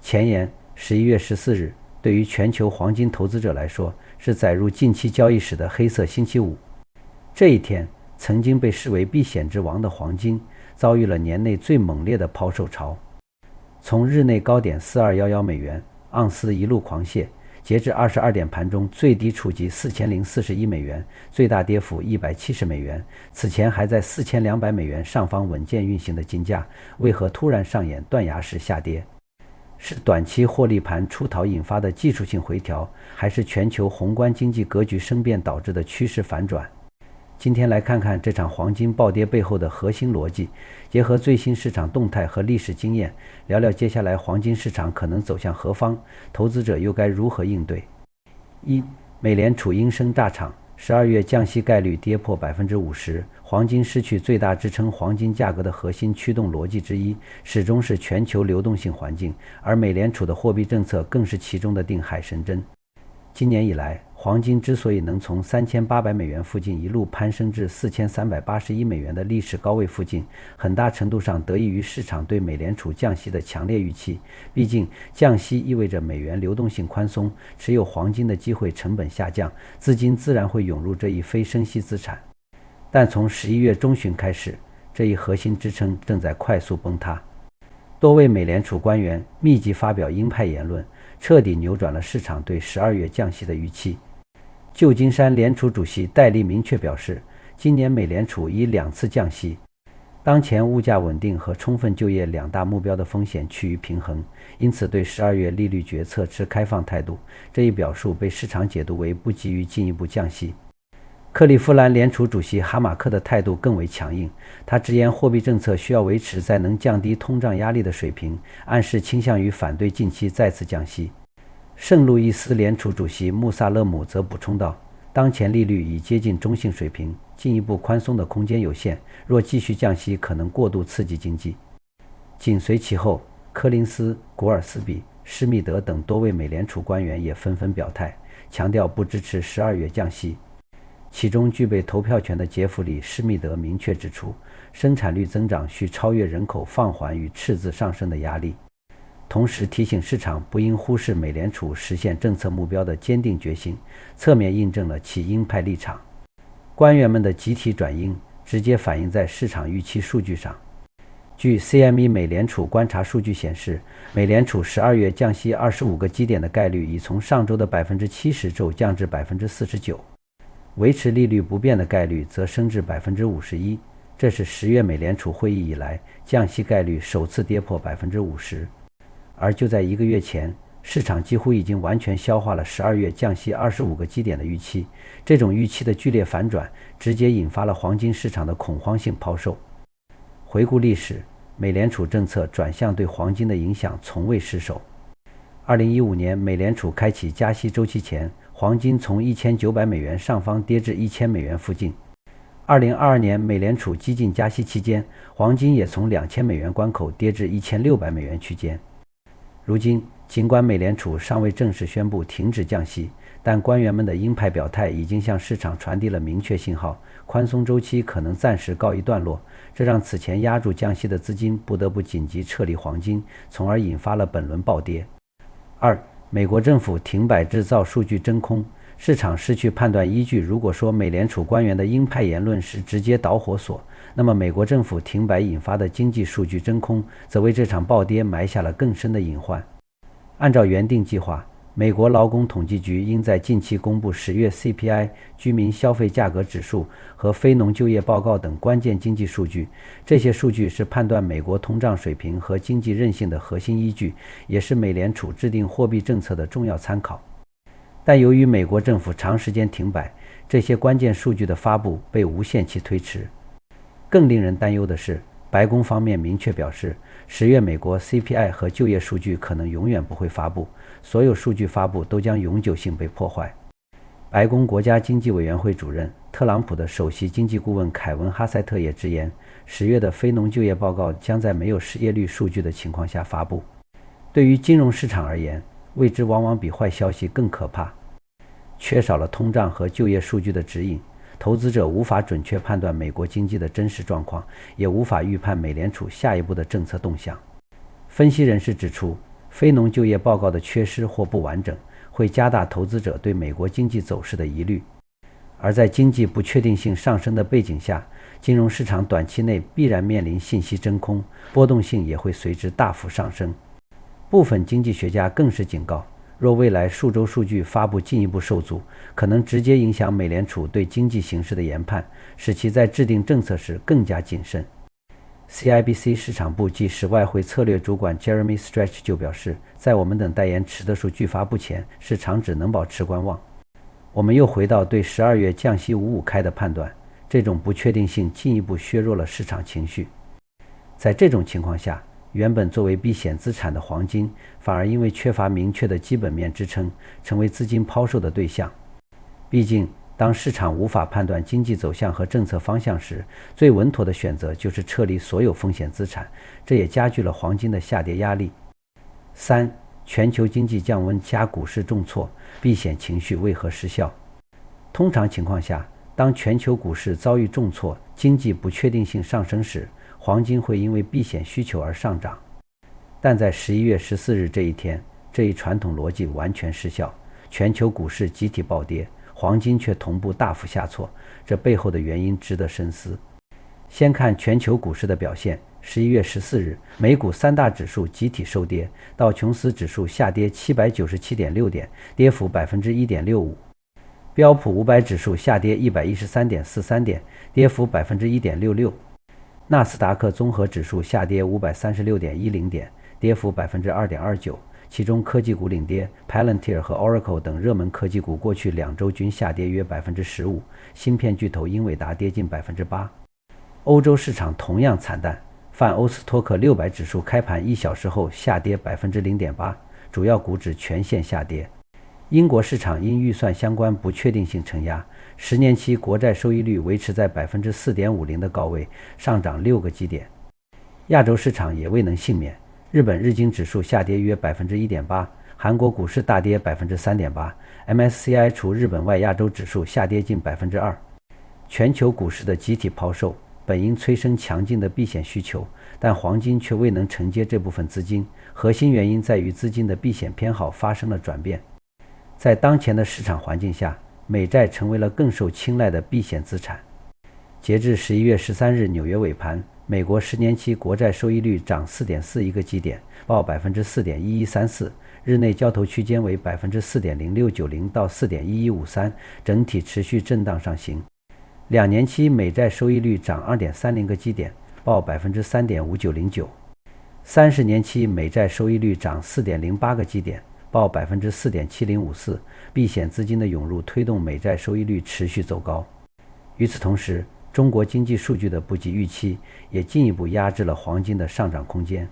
前言11月14日，对于全球黄金投资者来说，是载入近期交易史的黑色星期五。这一天，曾经被视为避险之王的黄金，遭遇了年内最猛烈的抛售潮。从日内高点4211美元，盎司一路狂泻，截至22点盘中最低触及4041美元，最大跌幅170美元。此前还在4200美元上方稳健运行的金价，为何突然上演断崖式下跌？是短期获利盘出逃引发的技术性回调，还是全球宏观经济格局生变导致的趋势反转？今天来看看这场黄金暴跌背后的核心逻辑，结合最新市场动态和历史经验，聊聊接下来黄金市场可能走向何方，投资者又该如何应对。一、美联储应声炸场，12月降息概率跌破50%，黄金失去最大支撑黄金价格的核心驱动逻辑之一，始终是全球流动性环境，而美联储的货币政策更是其中的定海神针。今年以来，黄金之所以能从3800美元附近一路攀升至4381美元的历史高位附近，很大程度上得益于市场对美联储降息的强烈预期。毕竟，降息意味着美元流动性宽松，持有黄金的机会成本下降，资金自然会涌入这一非升息资产。但从11月中旬开始，这一核心支撑正在快速崩塌。多位美联储官员密集发表鹰派言论，彻底扭转了市场对12月降息的预期。旧金山联储主席戴利明确表示，今年美联储以2次降息，当前物价稳定和充分就业两大目标的风险趋于平衡，因此对12月利率决策持开放态度。这一表述被市场解读为不急于进一步降息。克利夫兰联储主席哈马克的态度更为强硬，他直言货币政策需要维持在能降低通胀压力的水平，暗示倾向于反对近期再次降息。圣路易斯联储主席穆萨勒姆则补充道，当前利率已接近中性水平，进一步宽松的空间有限，若继续降息可能过度刺激经济。紧随其后，柯林斯、古尔斯比、施密德等多位美联储官员也纷纷表态，强调不支持12月降息。其中具备投票权的杰弗里·施密德明确指出，生产率增长需超越人口放缓与赤字上升的压力，同时提醒市场不应忽视美联储实现政策目标的坚定决心，侧面印证了其鹰派立场。官员们的集体转鹰直接反映在市场预期数据上。据 CME 美联储观察数据显示，美联储12月降息25个基点的概率已从上周的70%骤降至49%。维持利率不变的概率则升至51%，这是10月美联储会议以来降息概率首次跌破50%。而就在1个月前，市场几乎已经完全消化了12月降息25个基点的预期。这种预期的剧烈反转，直接引发了黄金市场的恐慌性抛售。回顾历史，美联储政策转向对黄金的影响从未失守。2015年美联储开启加息周期前，黄金从1900美元上方跌至1000美元附近。2022年美联储激进加息期间，黄金也从2000美元关口跌至1600美元区间。如今，尽管美联储尚未正式宣布停止降息，但官员们的鹰派表态已经向市场传递了明确信号，宽松周期可能暂时告一段落，这让此前压住降息的资金不得不紧急撤离黄金，从而引发了本轮暴跌。2. 美国政府停摆制造数据真空，市场失去判断依据。如果说美联储官员的鹰派言论是直接导火索，那么美国政府停摆引发的经济数据真空则为这场暴跌埋下了更深的隐患。按照原定计划，美国劳工统计局应在近期公布10月 CPI 居民消费价格指数和非农就业报告等关键经济数据，这些数据是判断美国通胀水平和经济韧性的核心依据，也是美联储制定货币政策的重要参考。但由于美国政府长时间停摆，这些关键数据的发布被无限期推迟。更令人担忧的是，白宫方面明确表示，10月美国 CPI 和就业数据可能永远不会发布，所有数据发布都将永久性被破坏。白宫国家经济委员会主任、特朗普的首席经济顾问凯文·哈塞特也直言，10月的非农就业报告将在没有失业率数据的情况下发布。对于金融市场而言，未知往往比坏消息更可怕。缺少了通胀和就业数据的指引，投资者无法准确判断美国经济的真实状况，也无法预判美联储下一步的政策动向。分析人士指出，非农就业报告的缺失或不完整，会加大投资者对美国经济走势的疑虑。而在经济不确定性上升的背景下，金融市场短期内必然面临信息真空，波动性也会随之大幅上升。部分经济学家更是警告，若未来数周数据发布进一步受阻，可能直接影响美联储对经济形势的研判，使其在制定政策时更加谨慎。CIBC 市场部即时外汇策略主管 Jeremy Stretch 就表示，在我们等待延迟的数据发布前，市场只能保持观望。我们又回到对12月降息5.5开的判断，这种不确定性进一步削弱了市场情绪。在这种情况下，原本作为避险资产的黄金，反而因为缺乏明确的基本面支撑，成为资金抛售的对象。毕竟，当市场无法判断经济走向和政策方向时，最稳妥的选择就是撤离所有风险资产，这也加剧了黄金的下跌压力。3. 全球经济降温加股市重挫，避险情绪为何失效？通常情况下，当全球股市遭遇重挫，经济不确定性上升时，黄金会因为避险需求而上涨。但在11月14日这一天，这一传统逻辑完全失效，全球股市集体暴跌，黄金却同步大幅下挫，这背后的原因值得深思。先看全球股市的表现，11月14日，美股三大指数集体收跌，道琼斯指数下跌797.6点，跌幅 1.65%； 标普500指数下跌113.43点，跌幅 1.66%； 纳斯达克综合指数下跌536.10点，跌幅 2.29%。其中科技股领跌 ，Palantir 和 Oracle 等热门科技股过去2周均下跌约 15%， 芯片巨头英伟达跌近 8%。欧洲市场同样惨淡，泛欧斯托克600指数开盘1小时后下跌 0.8%， 主要股指全线下跌。英国市场因预算相关不确定性承压，10年期国债收益率维持在 4.50% 的高位，上涨6个基点。亚洲市场也未能幸免，日本日经指数下跌约 1.8%， 韩国股市大跌 3.8%， MSCI 除日本外亚洲指数下跌近 2%。 全球股市的集体抛售本应催生强劲的避险需求，但黄金却未能承接这部分资金，核心原因在于资金的避险偏好发生了转变。在当前的市场环境下，美债成为了更受青睐的避险资产。截至11月13日纽约尾盘，美国10年期国债收益率涨 4.41 个基点，报 4.1134%， 日内交投区间为 4.0690 到 4.1153， 整体持续震荡上行。2年期美债收益率涨 2.30 个基点，报 3.5909。 30年期美债收益率涨 4.08 个基点，报 4.7054， 避险资金的涌入推动美债收益率持续走高。与此同时，中国经济数据的不及预期也进一步压制了黄金的上涨空间。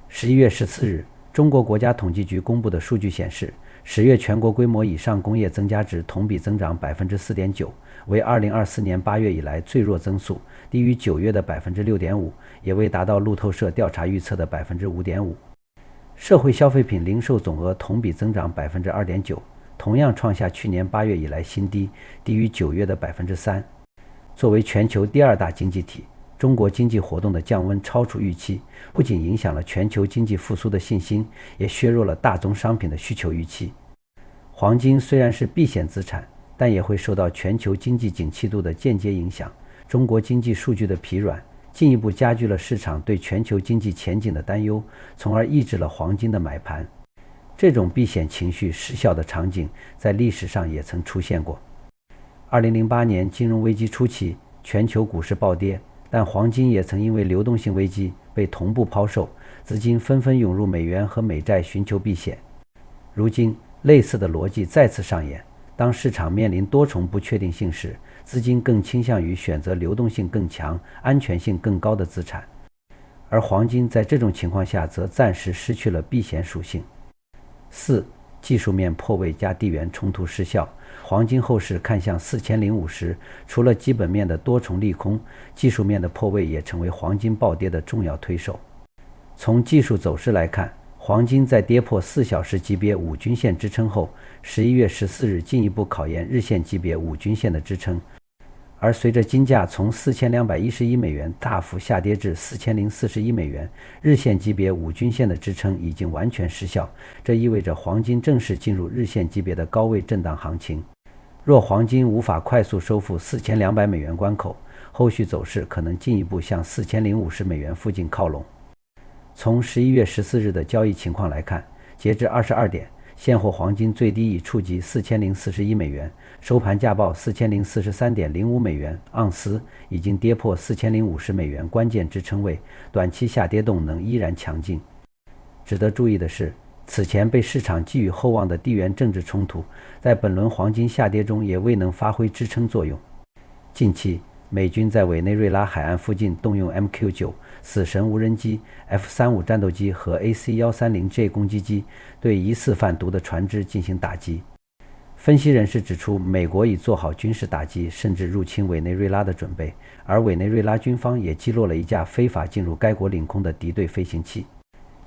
11月14日，中国国家统计局公布的数据显示，10月全国规模以上工业增加值同比增长 4.9%， 为2024年8月以来最弱增速，低于9月的 6.5%， 也未达到路透社调查预测的 5.5%。社会消费品零售总额同比增长 2.9%， 同样创下去年8月以来新低，低于9月的 3%。 作为全球第2大经济体，中国经济活动的降温超出预期，不仅影响了全球经济复苏的信心，也削弱了大宗商品的需求预期。黄金虽然是避险资产，但也会受到全球经济景气度的间接影响。中国经济数据的疲软进一步加剧了市场对全球经济前景的担忧，从而抑制了黄金的买盘。这种避险情绪失效的场景在历史上也曾出现过。2008年金融危机初期，全球股市暴跌，但黄金也曾因为流动性危机被同步抛售，资金纷纷涌入美元和美债寻求避险。如今，类似的逻辑再次上演，当市场面临多重不确定性时，资金更倾向于选择流动性更强、安全性更高的资产，而黄金在这种情况下则暂时失去了避险属性。4. 技术面破位加地缘冲突失效，黄金后市看向4050，除了基本面的多重利空，技术面的破位也成为黄金暴跌的重要推手。从技术走势来看，黄金在跌破4小时级别5均线支撑后，11月14日进一步考验日线级别5均线的支撑，而随着金价从4211美元大幅下跌至4041美元，日线级别5均线的支撑已经完全失效，这意味着黄金正式进入日线级别的高位震荡行情。若黄金无法快速收复4200美元关口，后续走势可能进一步向4050美元附近靠拢。从11月14日的交易情况来看，截至22点，现货黄金最低已触及4041美元，收盘价报4043.05美元，盎司已经跌破4050美元关键支撑位，短期下跌动能依然强劲。值得注意的是，此前被市场寄予厚望的地缘政治冲突，在本轮黄金下跌中也未能发挥支撑作用。近期，美军在委内瑞拉海岸附近动用 MQ-9、死神无人机、F-35战斗机和 AC-130J 攻击机对疑似贩毒的船只进行打击。分析人士指出，美国已做好军事打击甚至入侵委内瑞拉的准备，而委内瑞拉军方也击落了一架非法进入该国领空的敌对飞行器。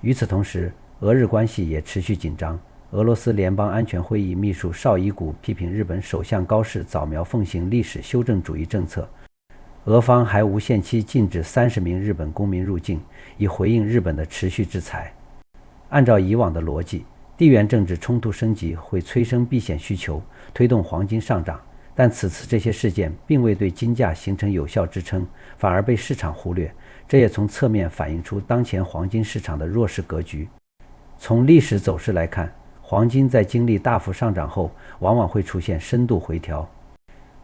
与此同时，俄日关系也持续紧张。俄罗斯联邦安全会议秘书绍伊古批评日本首相高市早苗奉行历史修正主义政策，俄方还无限期禁止30名日本公民入境，以回应日本的持续制裁。按照以往的逻辑，地缘政治冲突升级会催生避险需求，推动黄金上涨，但此次这些事件并未对金价形成有效支撑，反而被市场忽略，这也从侧面反映出当前黄金市场的弱势格局。从历史走势来看，黄金在经历大幅上涨后，往往会出现深度回调。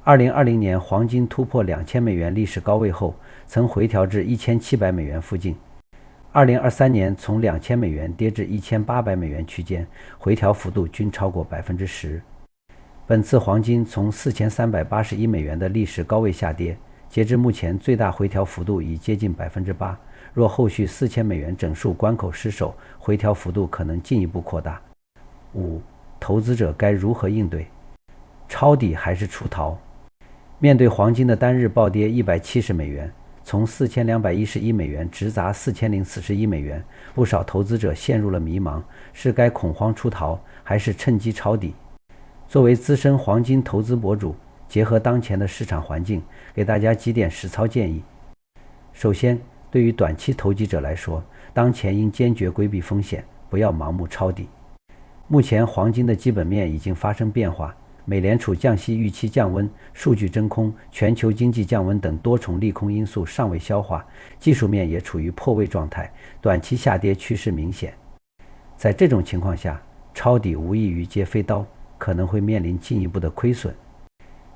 2020年黄金突破2000美元历史高位后，曾回调至1700美元附近。2023年从2000美元跌至1800美元区间，回调幅度均超过10%。本次黄金从4381美元的历史高位下跌，截至目前最大回调幅度已接近8%。若后续4000美元整数关口失守，回调幅度可能进一步扩大。5. 投资者该如何应对？抄底还是出逃？面对黄金的单日暴跌170美元，从4211美元直砸4041美元，不少投资者陷入了迷茫，是该恐慌出逃，还是趁机抄底？作为资深黄金投资博主，结合当前的市场环境，给大家几点实操建议。首先，对于短期投机者来说，当前应坚决规避风险，不要盲目抄底。目前黄金的基本面已经发生变化，美联储降息预期降温、数据真空、全球经济降温等多重利空因素尚未消化，技术面也处于破位状态，短期下跌趋势明显。在这种情况下，抄底无异于接飞刀，可能会面临进一步的亏损。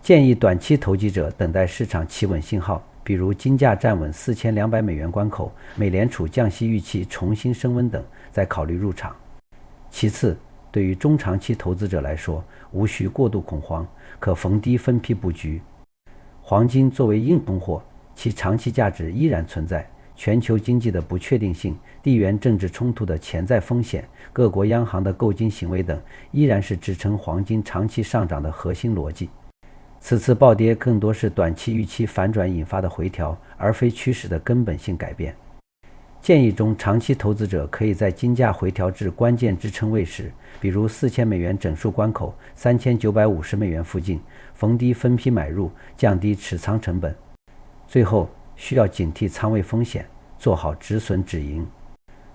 建议短期投机者等待市场企稳信号，比如金价站稳4200美元关口，美联储降息预期重新升温等，再考虑入场。其次，对于中长期投资者来说，无需过度恐慌，可逢低分批布局。黄金作为硬通货，其长期价值依然存在，全球经济的不确定性、地缘政治冲突的潜在风险、各国央行的购金行为等，依然是支撑黄金长期上涨的核心逻辑。此次暴跌更多是短期预期反转引发的回调，而非趋势的根本性改变。建议中，长期投资者可以在金价回调至关键支撑位时，比如4000美元整数关口、3950美元附近，逢低分批买入，降低持仓成本。最后，需要警惕仓位风险，做好止损止盈。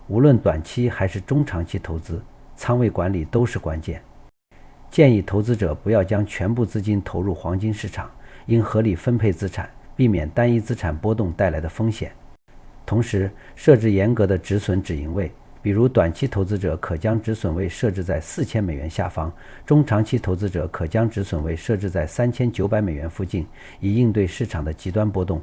无论短期还是中长期投资，仓位管理都是关键。建议投资者不要将全部资金投入黄金市场，应合理分配资产，避免单一资产波动带来的风险。同时，设置严格的止损止盈位，比如短期投资者可将止损位设置在4000美元下方，中长期投资者可将止损位设置在3900美元附近，以应对市场的极端波动。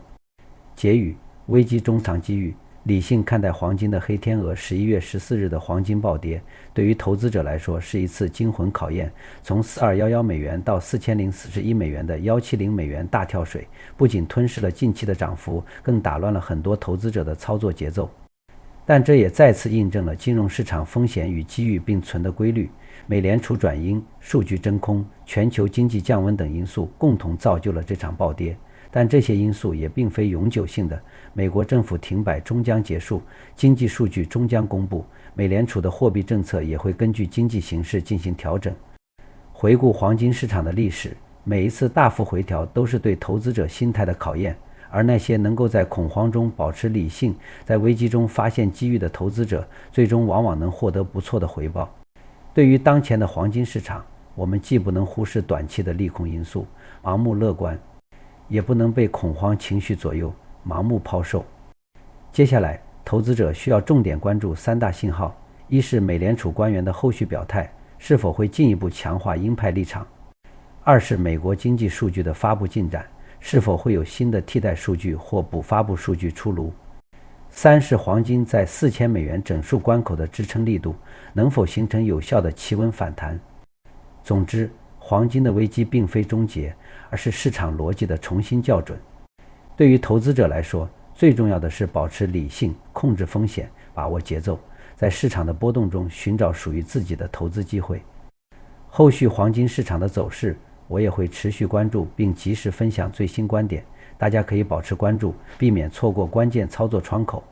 结语：危机中藏机遇，理性看待黄金的黑天鹅11月14日的黄金暴跌，对于投资者来说是一次惊魂考验。从4211美元到4041美元的170美元大跳水，不仅吞噬了近期的涨幅，更打乱了很多投资者的操作节奏。但这也再次印证了金融市场风险与机遇并存的规律。美联储转鹰、数据真空、全球经济降温等因素共同造就了这场暴跌。但这些因素也并非永久性的，美国政府停摆终将结束，经济数据终将公布，美联储的货币政策也会根据经济形势进行调整。回顾黄金市场的历史，每一次大幅回调都是对投资者心态的考验，而那些能够在恐慌中保持理性，在危机中发现机遇的投资者，最终往往能获得不错的回报。对于当前的黄金市场，我们既不能忽视短期的利空因素，盲目乐观，也不能被恐慌情绪左右，盲目抛售。接下来，投资者需要重点关注三大信号：一是美联储官员的后续表态，是否会进一步强化鹰派立场；二是美国经济数据的发布进展，是否会有新的替代数据或补发布数据出炉；三是黄金在$4000整数关口的支撑力度，能否形成有效的企稳反弹。总之，黄金的危机并非终结，而是市场逻辑的重新校准。对于投资者来说，最重要的是保持理性，控制风险，把握节奏，在市场的波动中寻找属于自己的投资机会。后续黄金市场的走势，我也会持续关注并及时分享最新观点，大家可以保持关注，避免错过关键操作窗口。